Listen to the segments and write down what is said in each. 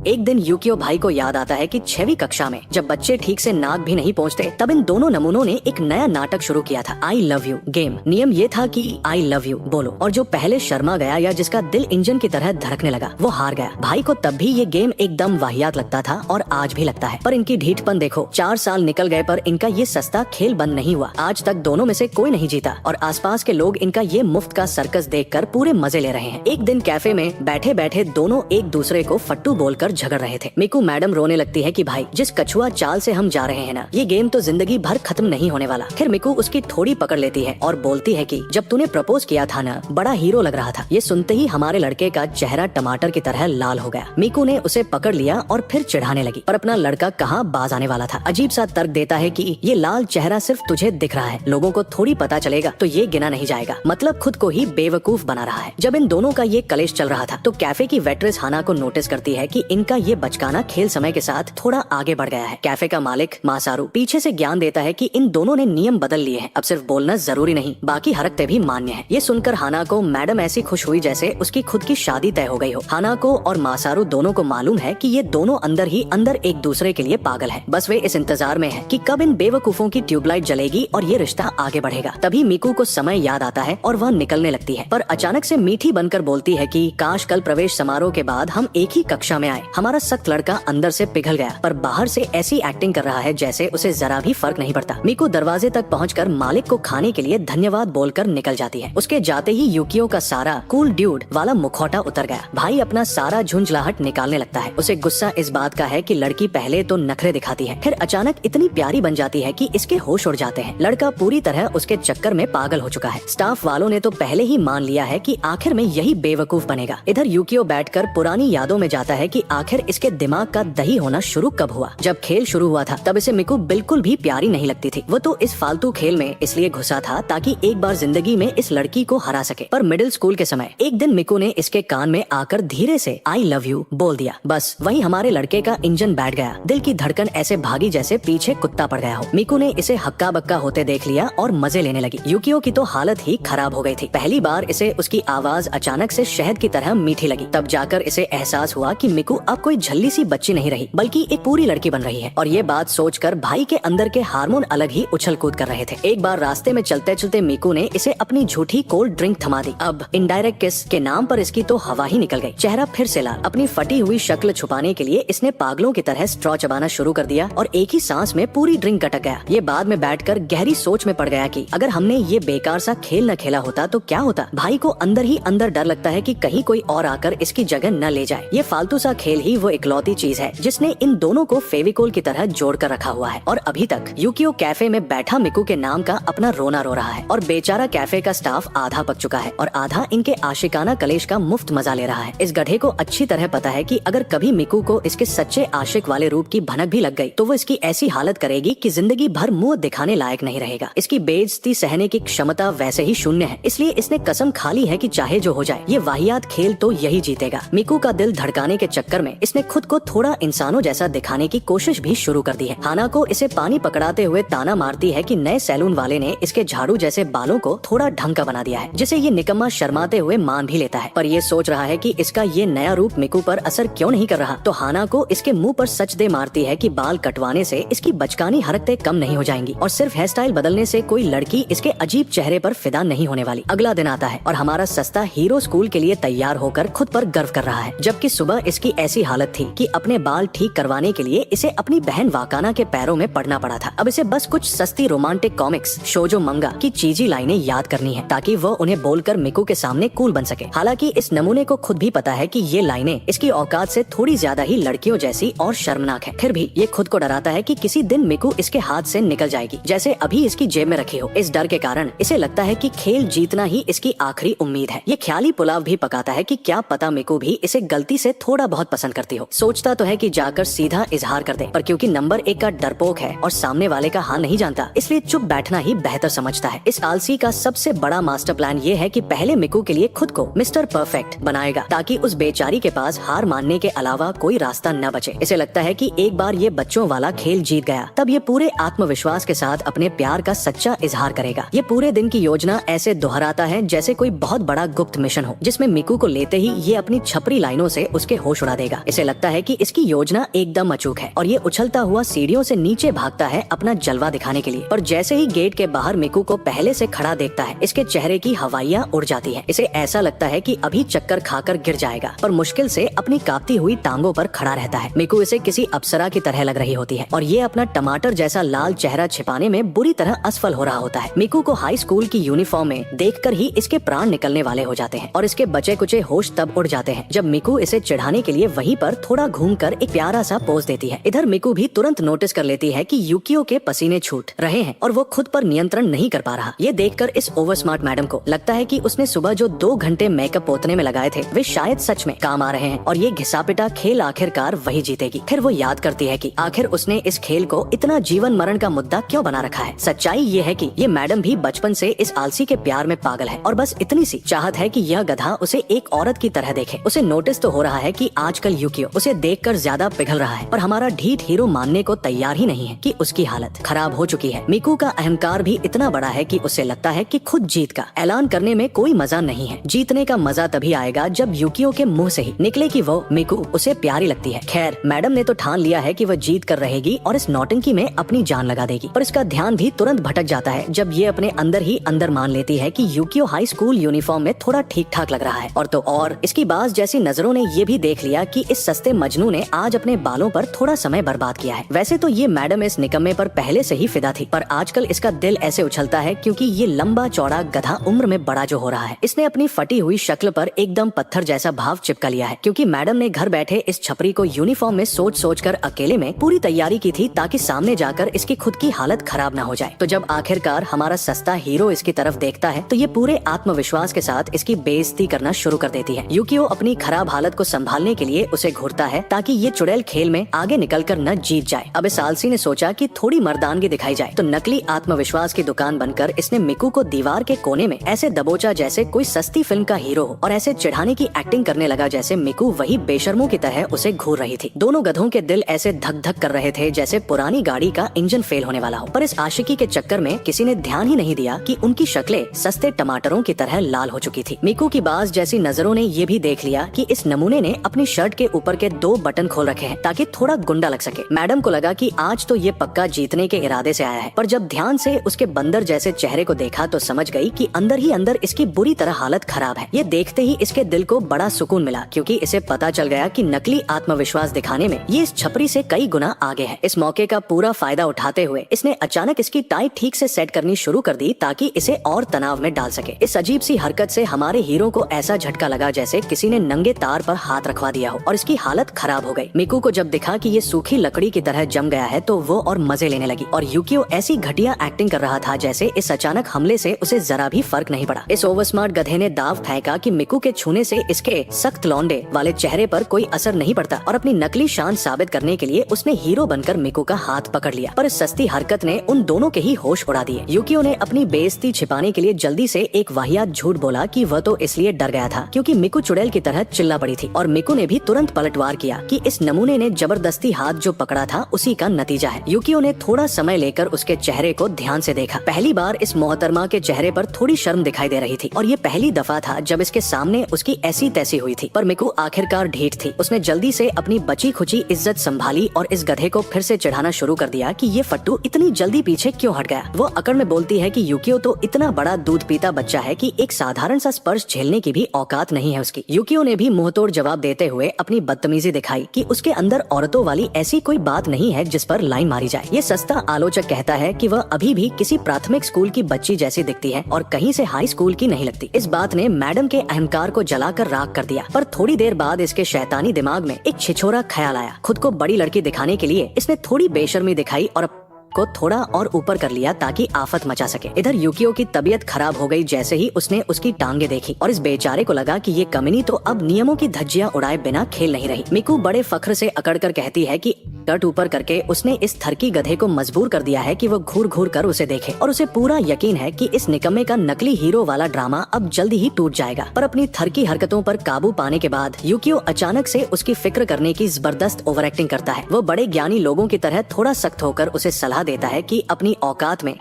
एक दिन यूकियो भाई को याद आता है कि 6वीं कक्षा में जब बच्चे ठीक से नाक भी नहीं पहुँचते तब इन दोनों नमूनों ने एक नया नाटक शुरू किया था, आई लव यू गेम। नियम ये था कि आई लव यू बोलो और जो पहले शर्मा गया या जिसका दिल इंजन की तरह धड़कने लगा वो हार गया। भाई को तब भी ये गेम एकदम वाहियात लगता था और आज भी लगता है, पर इनकी ढीठपन देखो। 4 साल निकल गए पर इनका ये सस्ता खेल बंद नहीं हुआ। आज तक दोनों में से कोई नहीं जीता और आसपास के लोग इनका ये मुफ्त का सर्कस देखकर पूरे मजे ले रहे हैं। एक दिन कैफे में बैठे बैठे दोनों एक दूसरे को फट्टू बोलकर झगड़ रहे थे। मिकू मैडम रोने लगती है कि भाई जिस कछुआ चाल से हम जा रहे हैं ना, ये गेम तो जिंदगी भर खत्म नहीं होने वाला। फिर मिकू उसकी थोड़ी पकड़ लेती है और बोलती है कि जब तूने प्रपोज किया था ना, बड़ा हीरो लग रहा था। ये सुनते ही हमारे लड़के का चेहरा टमाटर की तरह लाल हो गया। मिकू ने उसे पकड़ लिया और फिर चिढ़ाने लगी, पर अपना लड़का कहाँ बाज आने वाला था। अजीब सा तर्क देता है कि ये लाल चेहरा सिर्फ तुझे दिख रहा है, लोगों को थोड़ी पता चलेगा तो ये गिना नहीं जाएगा। मतलब खुद को ही बेवकूफ बना रहा है। जब इन दोनों का ये कलेश चल रहा था तो कैफे की वेट्रेस हाना को नोटिस करती है कि इनका ये बचकाना खेल समय के साथ थोड़ा आगे बढ़ गया है। कैफे का मालिक मासारू पीछे से ज्ञान देता है कि इन दोनों ने नियम बदल लिए हैं, अब सिर्फ बोलना जरूरी नहीं, बाकी हरकतें भी मान्य है। ये सुनकर हाना को मैडम ऐसी खुश हुई जैसे उसकी खुद की शादी तय हो गई हो। हाना को और मासारू दोनों को मालूम है कि ये दोनों अंदर ही अंदर एक दूसरे के लिए पागल है। बस वे इस इंतजार में है कि कब इन बेवकूफों की ट्यूबलाइट जलेगी और ये रिश्ता आगे बढ़ेगा। तभी मिकू को समय याद आता है और वह निकलने लगती है, पर अचानक से मीठी बनकर बोलती है कि काश कल प्रवेश समारोह के बाद हम एक ही कक्षा में आए। हमारा सख्त लड़का अंदर से पिघल गया पर बाहर से ऐसी एक्टिंग कर रहा है जैसे उसे जरा भी फर्क नहीं पड़ता। मिकू दरवाजे तक पहुंचकर मालिक को खाने के लिए धन्यवाद बोलकर निकल जाती है। उसके जाते ही यूकियो का सारा कूल ड्यूड वाला मुखौटा उतर गया। भाई अपना सारा झुंझलाहट निकालने लगता है। उसे गुस्सा इस बात का है कि लड़की पहले तो नखरे दिखाती है, फिर अचानक इतनी प्यारी बन जाती है कि इसके होश उड़ जाते हैं। लड़का पूरी तरह उसके चक्कर में पागल हो चुका है। स्टाफ वालों ने तो पहले ही मान लिया है कि आखिर में यही बेवकूफ बनेगा। इधर यूकियो बैठकर पुरानी यादों में जाता है कि आखिर इसके दिमाग का दही होना शुरू कब हुआ। जब खेल शुरू हुआ था तब इसे मिकू बिल्कुल भी प्यारी नहीं लगती थी। वो तो इस फालतू खेल में इसलिए घुसा था ताकि एक बार जिंदगी में इस लड़की को हरा सके। पर मिडिल स्कूल के समय एक दिन मिकू ने इसके कान में आकर धीरे से आई लव यू बोल दिया। बस वहीं हमारे लड़के का इंजन बैठ गया। दिल की धड़कन ऐसे भागी जैसे पीछे कुत्ता पड़ गया हो। मिकू ने इसे हक्का बक्का होते देख लिया और मजे लेने लगी। यूकियो की तो हालत ही खराब हो गई थी। पहली बार इसे उसकी आवाज अचानक से शहद की तरह मीठी लगी। तब जाकर इसे एहसास हुआ कि मिकू अब कोई झल्ली सी बच्ची नहीं रही बल्कि एक पूरी लड़की बन रही है। और ये बात सोचकर भाई के अंदर के हार्मोन अलग ही उछल कूद कर रहे थे। एक बार रास्ते में चलते चलते मिकू ने इसे अपनी झूठी कोल्ड ड्रिंक थमा दी। अब इनडायरेक्ट किस के नाम पर इसकी तो हवा ही निकल गई। चेहरा फिर से लाल। अपनी फटी हुई शक्ल छुपाने के लिए इसने पागलों की तरह स्ट्रॉ चबाना शुरू कर दिया और एक ही सांस में पूरी ड्रिंक गटक गया। ये बाद में बैठकर गहरी सोच में पड़ गया कि अगर हमने ये बेकार सा खेल न खेला होता तो क्या होता। भाई को अंदर ही अंदर डर लगता है कि कहीं कोई और आकर इसकी जगह न ले जाए। ये फालतू सा खेल ही वो इकलौती चीज है जिसने इन दोनों को फेविकोल की तरह जोड़ कर रखा हुआ है। और अभी तक यूकियो कैफे में बैठा मिकू के नाम का अपना रोना रो रहा है और बेचारा कैफे का स्टाफ आधा पक चुका है और आधा इनके आशिकाना कलेश का मुफ्त मजा ले रहा है। इस गधे को अच्छी तरह पता है कि अगर कभी मिकू को इसके सच्चे आशिक वाले रूप की भनक भी लग गई तो वो इसकी ऐसी हालत करेगी कि जिंदगी भर मुंह दिखाने लायक नहीं रहेगा। इसकी बेइज्जती सहने की क्षमता वैसे ही शून्य है, इसलिए इसने कसम खा ली है कि चाहे जो हो जाए ये वाहियात खेल तो यही जीतेगा। मिकू का दिल धड़काने के चक्कर में इसने खुद को थोड़ा इंसानों जैसा दिखाने की कोशिश भी शुरू कर दी है। हाना को इसे पानी पकड़ाते हुए ताना मारती है कि नए सैलून वाले ने इसके झाड़ू जैसे बालों को थोड़ा ढंग का बना दिया है, जिसे ये निकम्मा शर्माते हुए मान भी लेता है। पर ये सोच रहा है कि इसका ये नया रूप मिकू पर असर क्यों नहीं कर रहा। तो हाना को इसके मुंह पर सच दे मारती है कि बाल कटवाने से इसकी बचकानी हरकतें कम नहीं हो जाएंगी और सिर्फ हेयर स्टाइल बदलने से कोई लड़की इसके अजीब चेहरे पर फिदा नहीं होने वाली। अगला दिन आता है और हमारा सस्ता हीरो स्कूल के लिए तैयार होकर खुद पर गर्व कर रहा है, जबकि सुबह इसकी ऐसी हालत थी कि अपने बाल ठीक करवाने के लिए इसे अपनी बहन वाकाना के पैरों में पड़ना पड़ा था। अब इसे बस कुछ सस्ती रोमांटिक कॉमिक्स, शोजो मंगा की चीजी लाइनें याद करनी है ताकि वो उन्हें बोलकर मिकू के सामने कूल बन सके। हालांकि इस नमूने को खुद भी पता है कि ये लाइनें इसकी औकात से थोड़ी ज्यादा ही लड़कियों जैसी और शर्मनाक है। फिर भी ये खुद को डराता है कि किसी दिन मिकू इसके हाथ से निकल जाएगी, जैसे अभी इसकी जेब में रखी हो। इस डर के कारण इसे लगता है कि खेल जीतना ही इसकी आखिरी उम्मीद है। ये ख्याली पुलाव भी पकाता है कि क्या पता मिकू भी इसे गलती से थोड़ा बहुत पसंद करती हो। सोचता तो है कि जाकर सीधा इजहार कर दे, पर क्योंकि नंबर 1 का डरपोक है और सामने वाले का हाल नहीं जानता, इसलिए चुप बैठना ही बेहतर समझता है। इस आलसी का सबसे बड़ा मास्टर प्लान ये है कि पहले मिकू के लिए खुद को मिस्टर परफेक्ट बनाएगा ताकि उस बेचारी के पास हार मानने के अलावा कोई रास्ता न बचे। इसे लगता है कि एक बार ये बच्चों वाला खेल जीत गया तब ये पूरे आत्मविश्वास के साथ अपने प्यार का सच्चा इजहार करेगा। ये पूरे दिन की योजना ऐसे दोहराता है जैसे कोई बहुत बड़ा गुप्त मिशन हो, जिसमें मिकू को लेते ही ये अपनी छपरी लाइनों से उसके होश उड़ा देगा। बचेगा। इसे लगता है कि इसकी योजना एकदम अचूक है और ये उछलता हुआ सीढ़ियों से नीचे भागता है अपना जलवा दिखाने के लिए। पर जैसे ही गेट के बाहर मिकू को पहले से खड़ा देखता है, इसके चेहरे की हवाइयाँ उड़ जाती है। इसे ऐसा लगता है कि अभी चक्कर खाकर गिर जाएगा, पर मुश्किल से अपनी कांपती हुई टांगों पर खड़ा रहता है। मिकू इसे किसी अप्सरा की तरह लग रही होती है और ये अपना टमाटर जैसा लाल चेहरा छिपाने में बुरी तरह असफल हो रहा होता है। मिकू को हाई स्कूल की यूनिफॉर्म में देखकर ही इसके प्राण निकलने वाले हो जाते हैं और इसके बचे कुचे होश तब उड़ जाते हैं जब मिकू इसे चिढ़ाने के लिए वहीं पर थोड़ा घूमकर एक प्यारा सा पोज देती है। इधर मिकू भी तुरंत नोटिस कर लेती है कि यूकियो के पसीने छूट रहे हैं और वो खुद पर नियंत्रण नहीं कर पा रहा। ये देखकर इस ओवर स्मार्ट मैडम को लगता है कि उसने सुबह जो 2 घंटे मेकअप पोतने में लगाए थे वे शायद सच में काम आ रहे हैं और ये घिसापिटा खेल आखिरकार वही जीतेगी। फिर वो याद करती है कि आखिर उसने इस खेल को इतना जीवन मरण का मुद्दा क्यों बना रखा है। सच्चाई ये है कि ये मैडम भी बचपन से इस आलसी के प्यार में पागल है और बस इतनी सी चाहत है कि यह गधा उसे एक औरत की तरह देखे। उसे नोटिस तो हो रहा है कि आजकल यूकियो उसे देखकर ज्यादा पिघल रहा है, पर हमारा ढीठ हीरो मानने को तैयार ही नहीं है कि उसकी हालत खराब हो चुकी है। मिकू का अहंकार भी इतना बड़ा है कि उसे लगता है कि खुद जीत का ऐलान करने में कोई मजा नहीं है। जीतने का मजा तभी आएगा जब यूकियो के मुंह से ही निकले कि वो मिकू उसे प्यारी लगती है। खैर, मैडम ने तो ठान लिया है कि वह जीत कर रहेगी और इस नौटंकी में अपनी जान लगा देगी, पर इसका ध्यान भी तुरंत भटक जाता है जब ये अपने अंदर ही अंदर मान लेती है कि यूकियो हाई स्कूल यूनिफॉर्म में थोड़ा ठीक ठाक लग रहा है। और तो और इसकी बाज जैसी नजरों ने ये भी देख लिया कि इस सस्ते मजनू ने आज अपने बालों पर थोड़ा समय बर्बाद किया है। वैसे तो ये मैडम इस निकम्मे पर पहले से ही फिदा थी, पर आजकल इसका दिल ऐसे उछलता है क्योंकि ये लंबा चौड़ा गधा उम्र में बड़ा जो हो रहा है। इसने अपनी फटी हुई शक्ल पर एकदम पत्थर जैसा भाव चिपका लिया है क्योंकि मैडम ने घर बैठे इस छपरी को यूनिफॉर्म में सोच कर अकेले में पूरी तैयारी की थी ताकि सामने जाकर इसकी खुद की हालत खराब ना हो जाए। तो जब आखिरकार हमारा सस्ता हीरो इसकी तरफ देखता है तो ये पूरे आत्मविश्वास के साथ इसकी बेइज्जती करना शुरू कर देती है। यूकियो अपनी खराब हालत को संभालने के लिए उसे घूरता है ताकि ये चुड़ैल खेल में आगे निकलकर न जीत जाए। अब इस आलसी ने सोचा कि थोड़ी मर्दानगी दिखाई जाए, तो नकली आत्मविश्वास की दुकान बनकर इसने मिकू को दीवार के कोने में ऐसे दबोचा जैसे कोई सस्ती फिल्म का हीरो हो और ऐसे चिढ़ाने की एक्टिंग करने लगा जैसे मिकू वही बेशर्मों की तरह उसे घूर रही थी। दोनों गधों के दिल ऐसे धक धक कर रहे थे जैसे पुरानी गाड़ी का इंजन फेल होने वाला हो, पर इस आशिकी के चक्कर में किसी ने ध्यान ही नहीं दिया कि उनकी शक्लें सस्ते टमाटरों की तरह लाल हो चुकी थी। मिकू की बाज जैसी नजरों ने ये भी देख लिया कि इस नमूने ने अपनी शर्ट के ऊपर के 2 बटन खोल रखे हैं ताकि थोड़ा गुंडा लग सके। मैडम को लगा कि आज तो ये पक्का जीतने के इरादे से आया है, पर जब ध्यान से उसके बंदर जैसे चेहरे को देखा तो समझ गई कि अंदर ही अंदर इसकी बुरी तरह हालत खराब है। ये देखते ही इसके दिल को बड़ा सुकून मिला क्योंकि इसे पता चल गया कि नकली आत्मविश्वास दिखाने में ये इस छपरी से कई गुना आगे है। इस मौके का पूरा फायदा उठाते हुए इसने अचानक इसकी टाई ठीक से सेट करनी शुरू कर दी ताकि इसे और तनाव में डाल सके। इस अजीब सी हरकत से हमारे हीरो को ऐसा झटका लगा जैसे किसी ने नंगे तार पर हाथ रखवा दिया हो और इसकी हालत खराब हो गई। मिकू को जब दिखा कि ये सूखी लकड़ी की तरह जम गया है तो वो और मजे लेने लगी और यूकियो ऐसी घटिया एक्टिंग कर रहा था जैसे इस अचानक हमले से उसे जरा भी फर्क नहीं पड़ा। इस ओवर स्मार्ट गधे ने दाव फेंका कि मिकू के छूने से इसके सख्त लौंडे वाले चेहरे पर कोई असर नहीं पड़ता और अपनी नकली शान साबित करने के लिए उसने हीरो बनकर मिकू का हाथ पकड़ लिया। पर इस सस्ती हरकत ने उन दोनों के ही होश उड़ा दिए। यूकियो ने अपनी बेइज्जती छिपाने के लिए जल्दी से एक वाहियात झूठ बोला कि वह तो इसलिए डर गया था क्योंकि मिकू चुड़ैल की तरह चिल्ला पड़ी थी और मिकू ने भी तुरंत पलटवार किया कि इस नमूने ने जबरदस्ती हाथ जो पकड़ा था उसी का नतीजा है। यूकियो ने थोड़ा समय लेकर उसके चेहरे को ध्यान से देखा। पहली बार इस मोहतरमा के चेहरे पर थोड़ी शर्म दिखाई दे रही थी और ये पहली दफा था जब इसके सामने उसकी ऐसी तैसी हुई थी। पर मिकू आखिरकार ढीठ थी। उसने जल्दी से अपनी बची खुची इज्जत संभाली और इस गधे को फिर से चिढ़ाना शुरू कर दिया कि ये फट्टू इतनी जल्दी पीछे क्यों हट गया। वो अकड़ में बोलती है कि यूकियो तो इतना बड़ा दूध पीता बच्चा है कि एक साधारण सा स्पर्श झेलने की भी औकात नहीं है उसकी। यूकियो ने भी मुंहतोड़ जवाब देते हुए अपनी बदतमीजी दिखाई कि उसके अंदर औरतों वाली ऐसी कोई बात नहीं है जिस पर लाइन मारी जाए। ये सस्ता आलोचक कहता है कि वह अभी भी किसी प्राथमिक स्कूल की बच्ची जैसी दिखती है और कहीं से हाई स्कूल की नहीं लगती। इस बात ने मैडम के अहंकार को जलाकर राख कर दिया। पर थोड़ी देर बाद इसके शैतानी दिमाग में एक छिछोरा ख्याल आया। खुद को बड़ी लड़की दिखाने के लिए इसने थोड़ी बेशर्मी दिखाई और को थोड़ा और ऊपर कर लिया ताकि आफत मचा सके। इधर यूकियो की तबीयत खराब हो गई जैसे ही उसने उसकी टांगे देखी और इस बेचारे को लगा कि ये कमीनी तो अब नियमों की धज्जियां उड़ाए बिना खेल नहीं रही। मिकू बड़े फख्र से अकड़ कर कहती है कि कट ऊपर करके उसने इस थरकी गधे को मजबूर कर दिया है कि वो घूर घूर कर उसे देखे और उसे पूरा यकीन है कि इस निकम्मे का नकली हीरो वाला ड्रामा अब जल्दी ही टूट जाएगा। पर अपनी थरकी हरकतों पर काबू पाने के बाद यूकियो अचानक से उसकी फिक्र करने की जबरदस्त ओवर एक्टिंग करता है। वो बड़े ज्ञानी लोगों की तरह थोड़ा सख्त होकर उसे सलाह देता है कि अपनी औकात में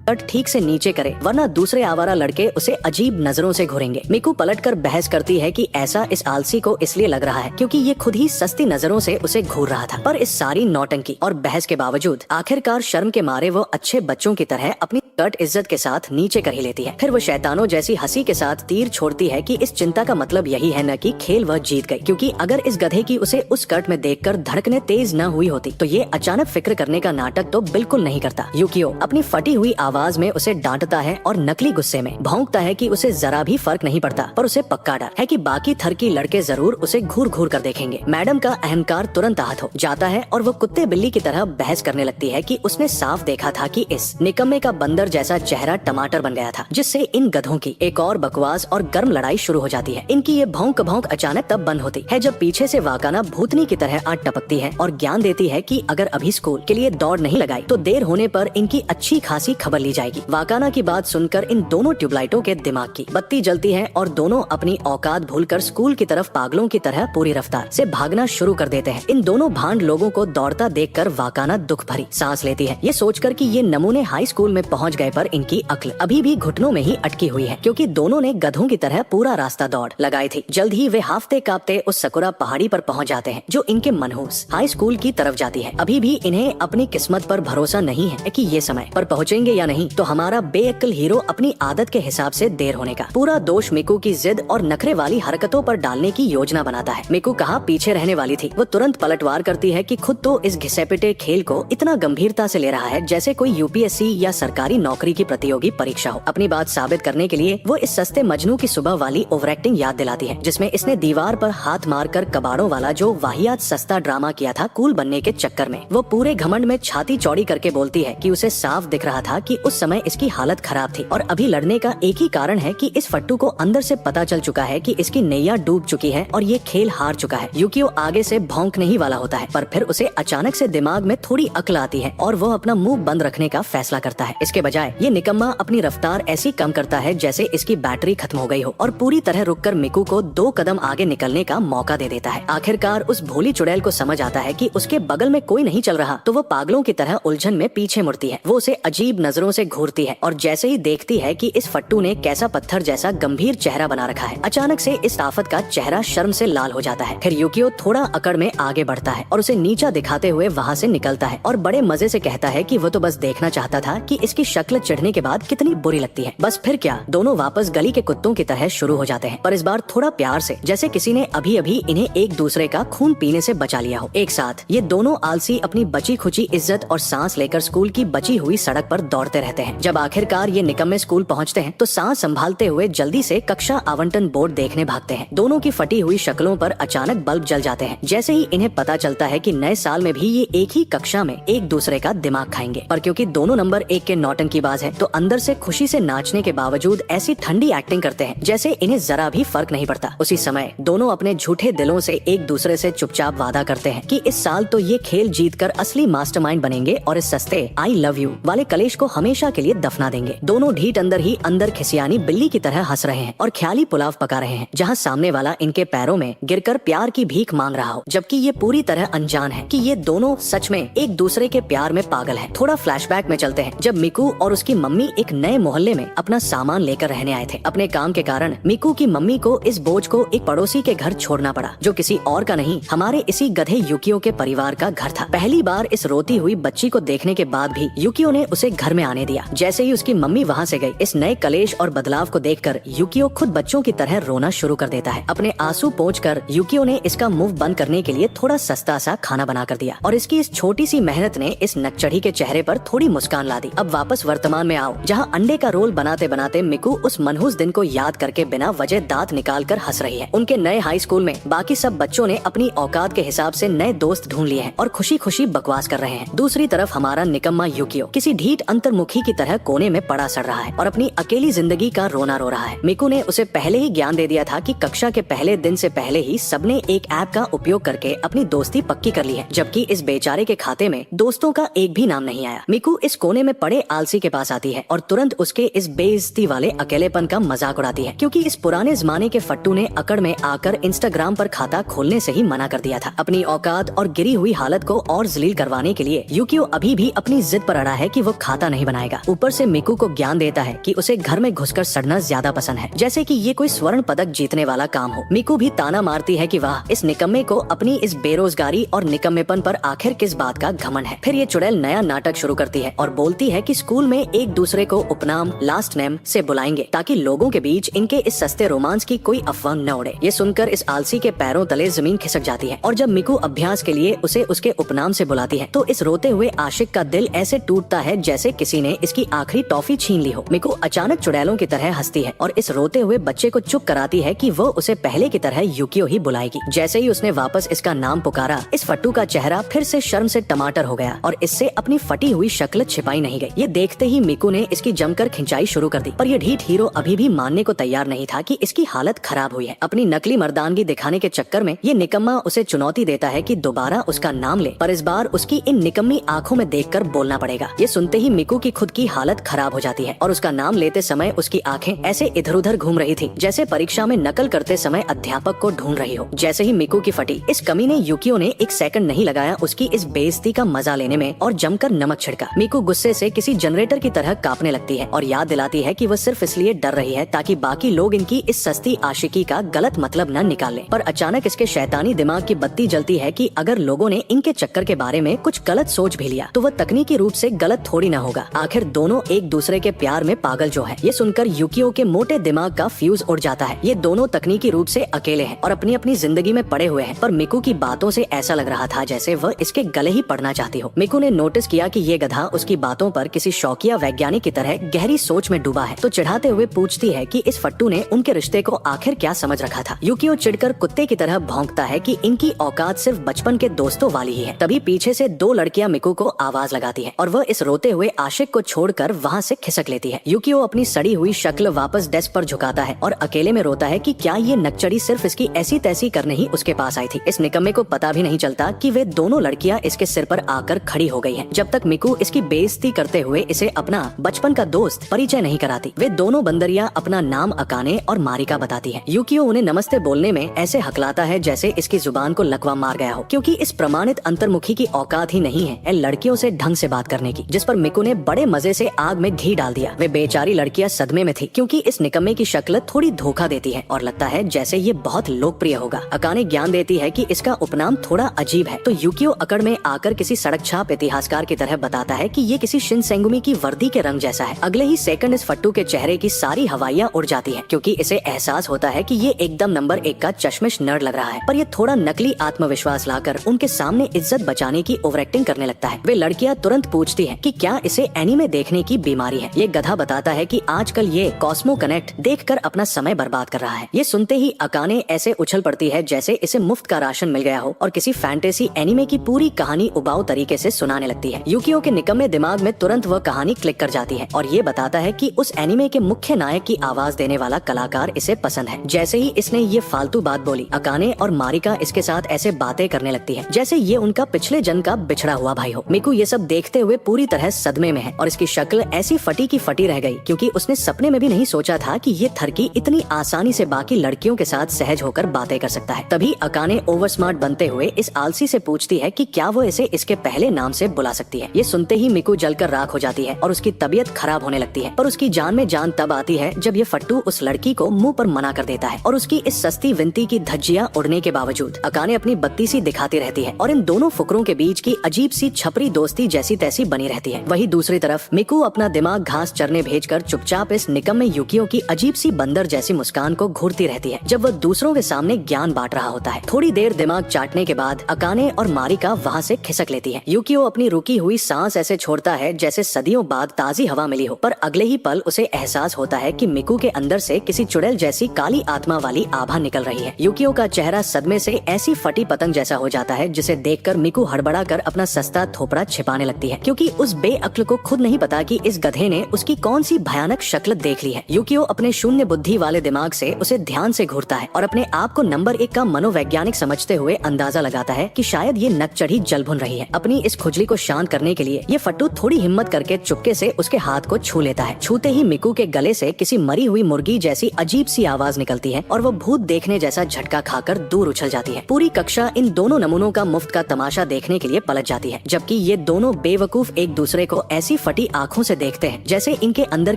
कट ठीक से नीचे करे, वरना दूसरे आवारा लड़के उसे अजीब नजरों से घूरेंगे। मिकू पलटकर बहस करती है कि ऐसा इस आलसी को इसलिए लग रहा है क्योंकि ये खुद ही सस्ती नजरों से उसे घूर रहा था। पर इस सारी नौटंकी और बहस के बावजूद आखिरकार शर्म के मारे वो अच्छे बच्चों की तरह अपनी कट इज्जत के साथ नीचे कर ही लेती है। फिर वो शैतानों जैसी हंसी के साथ तीर छोड़ती है कि इस चिंता का मतलब यही है न कि खेल वह जीत गई, क्योंकि अगर इस गधे की उसे उस कट में देखकर धड़कने तेज न हुई होती तो ये अचानक फिक्र करने का नाटक तो बिल्कुल नहीं करता। युकियो अपनी फटी हुई आवाज में उसे डांटता है और नकली गुस्से में भौंकता है कि उसे जरा भी फर्क नहीं पड़ता, पर उसे पक्का डर है कि बाकी थर की लड़के जरूर उसे घूर घूर कर देखेंगे। मैडम का अहंकार तुरंत आहत हो जाता है और वो कुत्ते बिल्ली की तरह बहस करने लगती है कि उसने साफ देखा था कि इस निकम्मे का बंदर जैसा चेहरा टमाटर बन गया था, जिससे इन गधों की एक और बकवास और गर्म लड़ाई शुरू हो जाती है। इनकी ये भौंक भौंक अचानक तब बंद होती है जब पीछे से वाकाना भूतनी की तरह आ टपकती है और ज्ञान देती है कि अगर अभी स्कूल के लिए दौड़ नहीं लगाई तो देर होने पर इनकी अच्छी खासी खबर ली जाएगी। वाकाना की बात सुनकर इन दोनों ट्यूबलाइटों के दिमाग की बत्ती जलती है और दोनों अपनी औकात भूलकर स्कूल की तरफ पागलों की तरह पूरी रफ्तार से भागना शुरू कर देते हैं। इन दोनों भांड लोगों को दौड़ता देखकर वाकाना दुख भरी सांस लेती है, ये सोचकर कि ये नमूने हाई स्कूल में पहुंच गए, पर इनकी अक्ल अभी भी घुटनों में ही अटकी हुई है, क्योंकि दोनों ने गधों की तरह पूरा रास्ता दौड़ लगाई थी। जल्द ही वे हाफते कांपते उस सकुरा पहाड़ी पर पहुंच जाते हैं जो इनके मनहूस हाई स्कूल की तरफ जाती है। अभी भी इन्हें अपनी किस्मत पर भरोसा नहीं है कि ये समय पर पहुंचेंगे या नहीं, तो हमारा बेअक्ल हीरो अपनी आदत के हिसाब से देर होने का पूरा दोष मिकू की जिद और नखरे वाली हरकतों पर डालने की योजना बनाता है। मिकू कहाँ पीछे रहने वाली थी, वो तुरंत पलटवार करती है कि खुद तो इस घिसेपिटे खेल को इतना गंभीरता से ले रहा है जैसे कोई यूपीएससी या सरकारी नौकरी की प्रतियोगी परीक्षा हो। अपनी बात साबित करने के लिए वो इस सस्ते मजनू की सुबह वाली ओवर एक्टिंग याद दिलाती है, जिसमें इसने दीवार पर हाथ मारकर कबाड़ों वाला जो वाहियात सस्ता ड्रामा किया था कूल बनने के चक्कर में। वो पूरे घमंड में छाती चौड़ी करके बोलती है कि उसे साफ दिख रहा था कि उस समय इसकी हालत खराब थी और अभी लड़ने का एक ही कारण है कि इस फट्टू को अंदर से पता चल चुका है कि इसकी नैया डूब चुकी है और ये खेल हार चुका है। युकियो आगे से भौंकने ही वाला होता है, पर फिर उसे अचानक से दिमाग में थोड़ी अक्ल आती है और वो अपना मुंह बंद रखने का फैसला करता है। इसके बजाय ये निकम्मा अपनी रफ्तार ऐसी कम करता है जैसे इसकी बैटरी खत्म हो गई हो और पूरी तरह रुककर मिकू को 2 कदम आगे निकलने का मौका दे देता है। आखिरकार उस भोली चुड़ैल को समझ आता है कि उसके बगल में कोई नहीं चल रहा, तो वो पागलों की तरह उलझन में पीछे मुड़ती है। वो उसे अजीब नजरों से घूरती है और जैसे ही देखती है कि इस फट्टू ने कैसा पत्थर जैसा गंभीर चेहरा बना रखा है, अचानक से इस आफत का चेहरा शर्म से लाल हो जाता है। फिर युकियो थोड़ा अकड़ में आगे बढ़ता है और उसे नीचा दिखाते हुए वहाँ से निकलता है और बड़े मजे से कहता है कि वो तो बस देखना चाहता था कि इसकी शक्ल चढ़ने के बाद कितनी बुरी लगती है। बस फिर क्या, दोनों वापस गली के कुत्तों की तरह शुरू हो जाते हैं, पर इस बार थोड़ा प्यार से, जैसे किसी ने अभी अभी इन्हें एक दूसरे का खून पीने से बचा लिया हो। एक साथ ये दोनों आलसी अपनी बची खुची इज्जत और सांस लेकर स्कूल की बची हुई सड़क पर दौड़ते रहते हैं। जब आखिरकार ये निकम्मे स्कूल पहुँचते हैं तो सांस संभालते हुए जल्दी से कक्षा आवंटन बोर्ड देखने भागते हैं। दोनों की फटी हुई शक्लों पर अचानक बल्ब जल जाते हैं, जैसे ही इन्हें पता चलता है कि नए साल में भी ये एक ही कक्षा में एक दूसरे का दिमाग खाएंगे। पर क्योंकि दोनों नंबर 1 के नौटंकीबाज हैं, तो अंदर से खुशी से नाचने के बावजूद ऐसी ठंडी एक्टिंग करते हैं जैसे इन्हें जरा भी फर्क नहीं पड़ता। उसी समय दोनों अपने झूठे दिलों से एक दूसरे से चुपचाप वादा करते हैं कि इस साल तो ये खेल जीतकर असली मास्टरमाइंड बनेंगे और इस सस्ते आई लव यू वाले कलेश को हमेशा के लिए दफना देंगे। दोनों ढीठ अंदर ही अंदर खिसियानी बिल्ली की तरह हंस रहे हैं और ख्याली पुलाव पका रहे हैं, जहाँ सामने वाला इनके पैरों में गिरकर प्यार की भीख मांग रहा हो, जबकि ये पूरी तरह अनजान है कि ये दोनों सच में एक दूसरे के प्यार में पागल हैं। थोड़ा फ्लैशबैक में चलते हैं जब मिकू और उसकी मम्मी एक नए मोहल्ले में अपना सामान लेकर रहने आए थे। अपने काम के कारण मिकू की मम्मी को इस बोझ को एक पड़ोसी के घर छोड़ना पड़ा, जो किसी और का नहीं, हमारे इसी गधे युकियो के परिवार का घर था। पहली बार इस रोती हुई बच्ची को देखने के बाद भी युकियो ने उसे घर में आने दिया। जैसे ही उसकी मम्मी वहाँ से गई, इस नए कलेश और बदलाव को देखकर युकियो खुद बच्चों की तरह रोना शुरू कर देता है। अपने आंसू पोंछकर युकियो ने इसका मुंह बंद करने के लिए थोड़ा सस्ता सा खाना बना कर दिया और इसकी इस छोटी सी मेहनत ने इस नकचढ़ी के चेहरे पर थोड़ी मुस्कान ला दी। अब वापस वर्तमान में आओ, जहाँ अंडे का रोल बनाते बनाते मिकू उस मनहूस दिन को याद करके बिना वजह दांत निकाल कर हंस रही है। उनके नए हाई स्कूल में बाकी सब बच्चों ने अपनी औकात के हिसाब से नए दोस्त ढूंढ लिए हैं और खुशी खुशी बकवास कर रहे हैं। दूसरी तरफ हमारा निकम्मा युकियो किसी ढीठ अंतर्मुखी की तरह कोने में पड़ा सड़ रहा है और अपनी अकेली जिंदगी का रोना रो रहा है। मिकू ने उसे पहले ही ज्ञान दे दिया था कि कक्षा के पहले दिन से पहले ही सबने एक ऐप का उपयोग करके अपनी दोस्ती पक्की कर ली है, जबकि इस बेचारे के खाते में दोस्तों का एक भी नाम नहीं आया। मिकू इस कोने में पड़े आलसी आलसी के पास आती है और तुरंत उसके इस बेइज्जती वाले अकेलेपन का मजाक उड़ाती है, क्योंकि इस पुराने जमाने के फट्टू ने अकड़ में आकर इंस्टाग्राम पर खाता खोलने से ही मना कर दिया था। अपनी औकात और गिरी हुई हालत को और जलील करवाने के लिए यूकियो अभी भी अपनी जिद पर अड़ा है कि वो खाता नहीं बनाएगा। ऊपर से मिकू को ज्ञान देता है कि उसे घर में घुसकर सड़ना ज्यादा पसंद है, जैसे कि ये कोई स्वर्ण पदक जीतने वाला काम हो। मिकू भी ताना मारती है कि वाह, इस निकम्मे को अपनी इस बेरोजगारी और निकम्मेपन पर आखिर किस बात का घमंड है। फिर ये चुड़ैल नया नाटक शुरू करती है और बोलती है कि स्कूल में एक दूसरे को उपनाम, लास्ट नेम से बुलाएंगे ताकि लोगों के बीच इनके इस सस्ते रोमांस की कोई अफवाह न उड़े। ये सुनकर इस आलसी के पैरों तले जमीन खिसक जाती है और जब मिकू अभ्यास के लिए उसे उसके उपनाम से बुलाती है तो इस रोते हुए आशिक का दिल ऐसे टूटता है जैसे किसी ने इसकी आखिरी टॉफी छीन ली हो। मिकू अचानक चुड़ैलों की तरह हंसती है और इस रोते हुए बच्चे को चुप कराती है कि वो उसे पहले की तरह यूकियो ही बुलाएगी। जैसे ही उसने वापस इसका नाम पुकारा, इस फट्टू का चेहरा फिर से शर्म से टमाटर हो गया और इससे अपनी फटी हुई शक्ल छिपाई नहीं गई। ये देखते ही मिकू ने इसकी जमकर खिंचाई शुरू कर दी, पर ये ढीठ हीरो अभी भी मानने को तैयार नहीं था कि इसकी हालत खराब हुई है। अपनी नकली मर्दानगी दिखाने के चक्कर में ये निकम्मा उसे चुनौती देता है कि दोबारा उसका नाम ले, पर इस बार उसकी इन निकम्मी आंखों में देखकर बोलना पड़ेगा। ये सुनते ही मिकू की खुद की हालत खराब हो जाती है और उसका नाम लेते समय उसकी आंखें ऐसे इधर उधर घूम रही थी जैसे परीक्षा में नकल करते समय अध्यापक को ढूंढ रही हो। जैसे ही मिकू की फटी, इस कमीने यूकियो ने एक सेकंड नहीं लगाया उसकी इस बेइज्जती का मजा लेने में और जमकर नमक छिड़का। मिकू गुस्से से किसी जनरेटर की तरह कांपने लगती है और याद दिलाती है कि वह सिर्फ इसलिए डर रही है ताकि बाकी लोग इनकी इस सस्ती आशिकी का गलत मतलब न निकालें। पर अचानक इसके शैतानी दिमाग की बत्ती जलती है कि अगर लोगों ने इनके चक्कर के बारे में कुछ गलत सोच भी लिया तो वह तकनीकी रूप से गलत थोड़ी न होगा। आखिर दोनों एक दूसरे के प्यार में पागल जो है। ये सुनकर यूकियो के मोटे दिमाग का फ्यूज उड़ जाता है। ये दोनों तकनीकी रूप से अकेले हैं और अपनी अपनी जिंदगी में पड़े हुए हैं, पर मिकू की बातों से ऐसा लग रहा था जैसे वह इसके गले ही पड़ना चाहती हो। मिकू ने नोटिस किया कि ये गधा उसकी बातों पर किसी शौकिया वैज्ञानिक की तरह गहरी सोच में डूबा है, तो चिढ़ाते हुए पूछती है कि इस फट्टू ने उनके रिश्ते को आखिर क्या समझ रखा था। यूकियो चिढ़कर कुत्ते की तरह भौंकता है कि इनकी औकात सिर्फ बचपन के दोस्तों वाली ही है। तभी पीछे से दो लड़कियां मिकू को आवाज लगाती है और वह इस रोते हुए आशिक को छोड़कर वहां से खिसक लेती है। यूकियो अपनी सड़ी हुई शक्ल वापस डेस्क पर झुकाता है और अकेले में रोता है कि क्या ये नकचड़ी सिर्फ इसकी ऐसी तैसी करने ही उसके पास आई थी। इस निकम्मे को पता भी नहीं चलता कि वे दोनों लड़कियां इसके सिर पर आकर खड़ी हो गई हैं, जब तक मिकू इसकी बेइज्जती करते हुए इसे अपना बचपन का दोस्त परिचय नहीं कराती। वे दोनों बंदरियां अपना नाम अकाने और मारिका बताती हैं। यूकियो उन्हें नमस्ते बोलने में ऐसे हकलाता है जैसे इसकी जुबान को लकवा मार गया हो, क्योंकि इस प्रमाणित अंतर्मुखी की औकात ही नहीं है लड़कियों से ढंग से बात करने की, जिस पर मिकू ने बड़े मजे से आग में घी डाल दिया। वे बेचारी लड़कियां सदमे में थी क्योंकि इस निकम्मे की शक्ल थोड़ी धोखा देती है और लगता है जैसे ये बहुत लोकप्रिय होगा। अकाने ज्ञान देती है कि इसका उपनाम थोड़ा अजीब है, तो यूकियो अकड़ में आकर किसी सड़क छाप इतिहासकार की तरह बताता है कि ये किसी शिनसेंगुमी की वर्दी के रंग जैसा है। अगले ही सेकंड इस फट्टू के चेहरे की सारी हवाइयां उड़ जाती हैं, क्योंकि इसे एहसास होता है कि ये एकदम नंबर 1 का चश्मिश नर्ड लग रहा है। पर ये थोड़ा नकली आत्मविश्वास लाकर उनके सामने इज्जत बचाने की ओवर एक्टिंग करने लगता है। वे लड़कियां तुरंत पूछती हैं कि क्या इसे एनीमे देखने की बीमारी है। ये गधा बताता है कि आजकल ये कॉस्मो कनेक्ट देखकर अपना समय बर्बाद कर रहा है। ये सुनते ही अकाने ऐसे उछल पड़ती है जैसे इसे मुफ्त का राशन मिल गया हो और किसी फैंटेसी एनीमे की पूरी कहानी उबाऊ तरीके से सुनाने लगती है। यूकियो के निकम्मे दिमाग में तुरंत वह कहानी क्लिक कर जाती है और ये बताता है कि उस एनीमे के मुख्य नायक की आवाज देने वाला कलाकार इसे पसंद है। जैसे ही इसने ये फालतू बात बोली, अकाने और मारिका इसके साथ ऐसे बातें करने लगती है जैसे ये उनका पिछले जन्म का बिछड़ा हुआ भाई हो। मिकू ये सब देखते हुए पूरी तरह सदमे में है और इसकी शक्ल ऐसी फटी की फटी रह गई, क्योंकि उसने सपने में भी नहीं सोचा था कि ये थरकी इतनी आसानी से बाकी लड़कियों के साथ सहज होकर बातें कर सकता है। तभी अकाने ओवर स्मार्ट बनते हुए इस आलसी से पूछती है कि क्या वो इसे इसके पहले नाम से बुला सकती है। ये सुनते ही मिकू जलकर राख हो जाती है और उसकी तबीयत खराब होने लगती है, पर उसकी जान में जान तब आती है जब ये फट्टू उस लड़की को मुंह पर मना कर देता है और उसकी इस सस्ती विनती की धज्जियां उड़ने के बावजूद अकाने अपनी बत्ती सी दिखाती रहती है और इन दोनों फुकरों के बीच की अजीब सी छपरी दोस्ती जैसी तैसी बनी रहती है। वहीं दूसरी तरफ मिकू अपना दिमाग घास चरने भेजकर चुपचाप इस निकम्मे यूकियो की अजीब सी बंदर जैसी मुस्कान को घूरती रहती है जब वह दूसरों के सामने ज्ञान बांट रहा होता है। थोड़ी देर दिमाग चाटने के बाद अकाने और मारिका वहाँ से खिसक लेती है। यूकियो अपनी रुकी हुई सांस ऐसे छोड़ता है जैसे सदियों बाद ताजी हवा मिली हो, पर अगले ही पल उसे एहसास होता है कि मिकू के अंदर से किसी चुड़ैल जैसी काली आत्मा वाली आभा निकल रही है। यूकियो का चेहरा सदमे से ऐसी फटी पतंग जैसा हो जाता है जिसे देखकर मिकू हड़बड़ा कर अपना सस्ता थोपड़ा छिपाने लगती है, क्योंकि उस बेअक्ल को खुद नहीं पता कि इस गधे ने उसकी कौन सी भयानक शक्ल देख ली है। यूकियो अपने शून्य बुद्धि वाले दिमाग से उसे ध्यान से घूरता है और अपने आप को नंबर 1 का मनोवैज्ञानिक समझते हुए अंदाजा लगाता है कि शायद ये नकचढ़ी जल भुन रही है। अपनी इस खुजली को शांत करने के लिए ये फट्टू थोड़ी हिम्मत करके चुपके से उसके हाथ को छू लेता है। छूते ही मिकू के गले से किसी मरी हुई मुर्गी जैसी अजीब सी आवाज निकलती है और वो भूत देखने जैसा झटका खाकर दूर उछल जाती है। पूरी कक्षा इन दोनों नमूनों का मुफ्त का तमाशा देखने के लिए पलट जाती है, जबकि ये दोनों बेवकूफ एक दूसरे को ऐसी फटी आंखों से देखते हैं जैसे इनके अंदर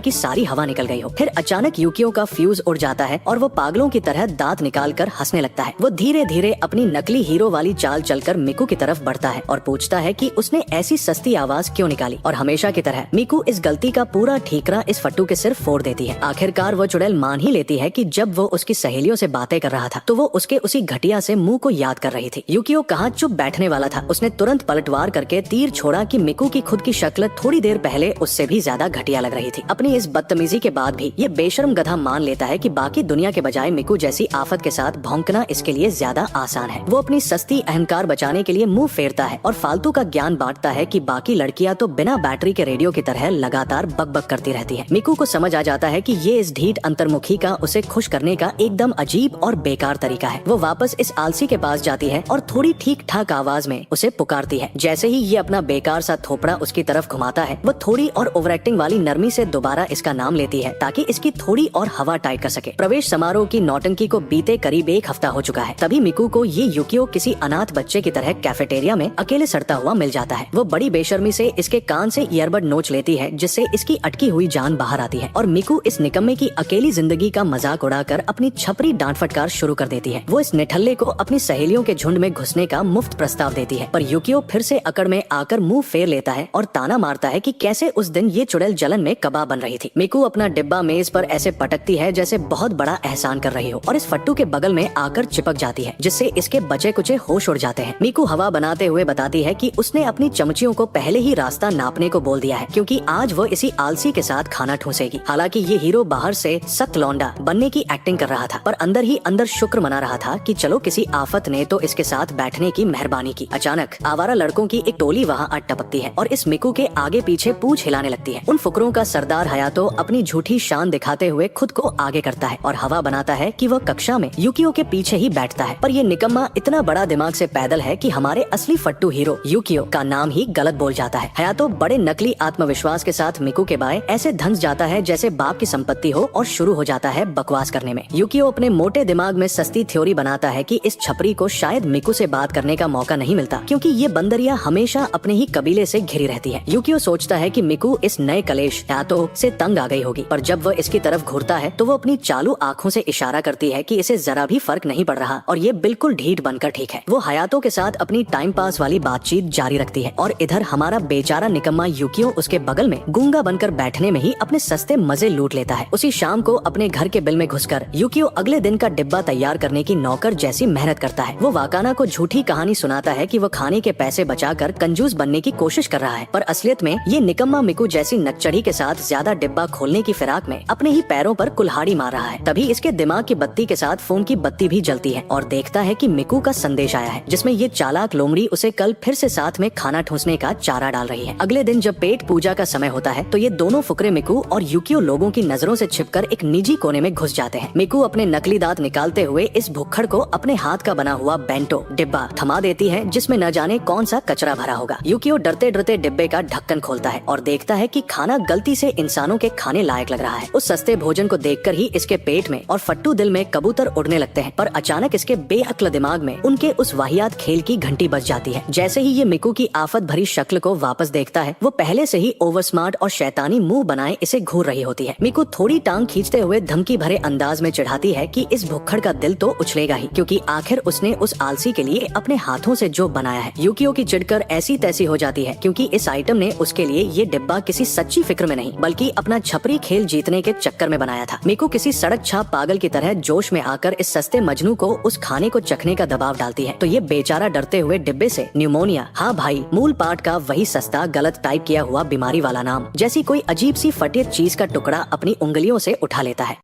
की सारी हवा निकल गई हो। फिर अचानक यूकियो का फ्यूज उड़ जाता है और वो पागलों की तरह दांत निकाल कर हंसने लगता है। वो धीरे धीरे अपनी नकली हीरो वाली चाल चलकर मिकू की तरफ बढ़ता है और पूछता है कि उसने ऐसी सस्ती आवाज क्यों निकाली। और हमेशा की तरह मिकू इस गलती का पूरा ठीकरा इस फट्टू के सिर फोड़ देती है। आखिरकार वो चुड़ैल मान ही लेती है कि जब वो उसकी सहेलियों से बातें कर रहा था तो वो उसके उसी घटिया से मुंह को याद कर रही थी। यूकियो कहाँ चुप बैठने वाला था, उसने तुरंत पलटवार करके तीर छोड़ा कि मिकू की खुद की शक्ल थोड़ी देर पहले उससे भी ज्यादा घटिया लग रही थी। अपनी इस बदतमीजी के बाद भी ये बेशर्म गधा मान लेता है कि बाकी दुनिया के बजाय मिकू जैसी आफत के साथ भौंकना इसके लिए ज्यादा आसान है। वो अपनी सस्ती अहंकार बचाने के लिए मुंह फेरता है और फालतू का ज्ञान बांटता है कि बाकी लड़कियां तो बिना बैटरी के रेडियो की तरह लगातार बकबक करती रहती है। मिकू को समझ आ जाता है कि ये इस ढीठ अंतर्मुखी का उसे खुश करने का एकदम अजीब और बेकार तरीका है। वो वापस इस आलसी के पास जाती है और थोड़ी ठीक ठाक आवाज में उसे पुकारती है। जैसे ही ये अपना बेकार सा थोपड़ा उसकी तरफ घुमाता है, वो थोड़ी और ओवर एक्टिंग वाली नरमी से दोबारा इसका नाम लेती है ताकि इसकी थोड़ी और हवा टाइट कर सके। प्रवेश समारोह की नौटंकी को बीते करीब एक हफ्ता हो चुका है। तभी मिकू को ये यूकियो किसी अनाथ बच्चे की तरह कैफेटेरिया में अकेले सड़ता हुआ मिल जाता है। वो बड़ी बेशर्मी से इसके कान से ईयरबड नोच लेती है जिससे इसकी अटकी हुई जान बाहर आती है और मिकू इस निकम्मे की अकेली जिंदगी का मजाक उड़ाकर अपनी छपरी डांट फटकार शुरू कर देती है। वो इस निठल्ले को अपनी सहेलियों के झुंड में घुसने का मुफ्त प्रस्ताव देती है, पर यूकियो फिर से अकड़ में आकर मुंह फेर लेता है और ताना मारता है कि कैसे उस दिन ये चुड़ैल जलन में कबाब बन रही थी। मिकू अपना डिब्बा मेज पर ऐसे पटकती है जैसे बहुत बड़ा एहसान कर रही हो और इस फट्टू के बगल में आकर चिपक जाती है जिससे इसके बचे कुचे होश उड़ जाते हैं। मिकू हवा बनाते हुए बताती है कि उसने अपनी चमचियों को पहले ही रास्ता नापने को बोल दिया है क्योंकि आज वो इसी आलसी के साथ खाना ठूसेगी। हालांकि ये हीरो बाहर से सख्त लौंडा बनने की एक्टिंग कर रहा था, पर अंदर ही अंदर शुक्र मना रहा था कि चलो किसी आफत ने तो इसके साथ बैठने की मेहरबानी की। अचानक आवारा लड़कों की एक टोली वहाँ आ टपकती है और इस मिकू के आगे पीछे पूंछ हिलाने लगती है। उन फुकरों का सरदार हयातो अपनी झूठी शान दिखाते हुए खुद को आगे करता है और हवा बनाता है कि वह कक्षा में यूकियो के पीछे ही बैठता है, पर ये निकम्मा इतना बड़ा दिमाग से पैदल है कि हमारे असली फट्टू हीरो यूकियो का नाम ही गलत बोल जाता है। हयातो बड़े नकली आत्मविश्वास के साथ मिकू के बाएं ऐसे धंस जाता है जैसे बाप की संपत्ति हो और शुरू हो जाता है बकवास करने में। यूकियो अपने मोटे दिमाग में सस्ती थ्योरी बनाता है कि इस छपरी को शायद मिकू से बात करने का मौका नहीं मिलता क्योंकि ये बंदरिया हमेशा अपने ही कबीले से घिरी रहती है। यूकियो सोचता है कि मिकू इस नए कलेश हयातो से तंग आ गई होगी, पर जब वह इसकी तरफ घूरता है तो वो अपनी चालू आंखों से इशारा करती है कि इसे जरा भी फर्क नहीं पड़ रहा और ये बिल्कुल ढीठ बनकर ठीक है। वो हयातो के साथ अपनी टाइम पास वाली बातचीत जारी रखती है और इधर हमारा बेचारा निकम्मा यूकियो उसके बगल में गूंगा बनकर बैठने में ही अपने सस्ते मजे लूट लेता है। उसी शाम को अपने घर के बिल में घुसकर यूकियो अगले दिन का डिब्बा तैयार करने की नौकर जैसी मेहनत करता है। वो वाकाना को झूठी कहानी सुनाता है कि वो खाने के पैसे बचाकर कंजूस बनने की कोशिश कर रहा है, पर असलियत में ये निकम्मा मिकू जैसी नक्चढ़ी के साथ ज्यादा डिब्बा खोलने की फिराक में अपने ही पैरों पर कुल्हाड़ी मार रहा है। तभी इसके दिमाग की बत्ती के साथ फोन की बत्ती भी जलती है और देखता है कि मिकू का संदेश आया है जिसमें ये चालाक लोमड़ी उसे कल फिर से साथ में खाना ठूसने का चारा डाल रही है। अगले दिन जब पेट पूजा का समय होता है तो ये दोनों फुकरे मिकू और यूकियो लोगों की नजरों से छिपकर एक निजी कोने में घुस जाते हैं। मिकू अपने नकली दांत निकालते हुए इस भुक्खड़ को अपने हाथ का बना हुआ बेंटो डिब्बा थमा देती है जिसमें न जाने कौन सा कचरा भरा होगा। यूकियो डरते डरते डिब्बे का ढक्कन खोलता है और देखता है कि खाना गलती से इंसानों के खाने लायक लग रहा है। उस सस्ते भोजन को देखकर ही इसके पेट में और फट्टू दिल में कबूतर उड़ने लगते हैं, पर अचानक इसके बेअक्ल दिमाग में उनके उस वाहियात खेल की घंटी बज जाती है। जैसे ही ये मिकू की आफत भरी शक्ल को वापस देखता है, वो पहले से ही ओवर स्मार्ट और शैतानी मुंह बनाए इसे घूर रही होती है। मिकू थोड़ी टांग खींचते हुए धमकी भरे अंदाज में चिढ़ाती है कि इस भुक्खड़ का दिल तो उछलेगा ही, क्योंकि आखिर उसने उस आलसी के लिए अपने हाथों से जो बनाया है। यूकियो की चिढ़कर ऐसी तैसी हो जाती है क्योंकि इस आइटम ने उसके लिए ये डिब्बा किसी सच्ची फिक्र में नहीं बल्कि अपना छपरी खेल जीतने के चक्कर में बनाया था। मिकू किसी सड़क छाप पागल की तरह जोश में आकर इस सस्ते मजनू को उस खाने को चखने का दबाव डालती है तो ये बेचारा डरते हुए डिब्बे से न्यूमोनिया, हाँ भाई, मूल पाठ का वही सस्ता गलत टाइप किया हुआ बीमारी वाला नाम जैसी कोई अजीब सी फटी चीज का टुकड़ा अपनी उंगलियों से उठा लेता है।